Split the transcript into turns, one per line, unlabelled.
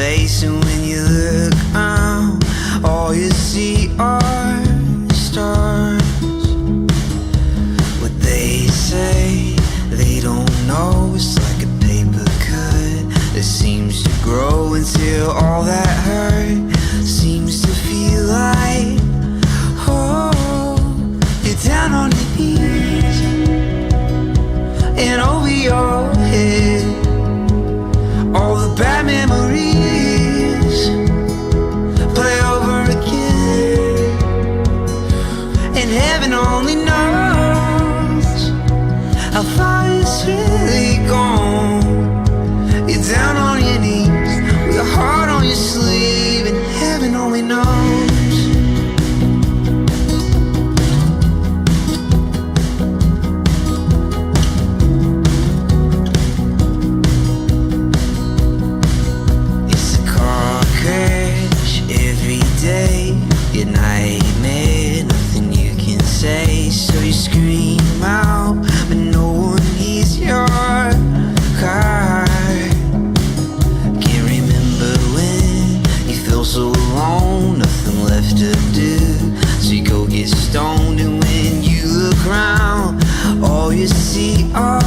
face, and when you look around, all you see are stars. What they say, they don't know. It's like a paper cut that seems to grow until all that hurt seems to feel like home. You're down on your knees and over your head, all the bad memories play over again, and heaven only knows how far it's really gone. You're down on your knees with your heart on your sleeve, and heaven only knows. Your nightmare, nothing you can say, so you scream out, but no one hears your cry. Can't remember when you feel so alone, nothing left to do, so you go get stoned, and when you look around, all you see are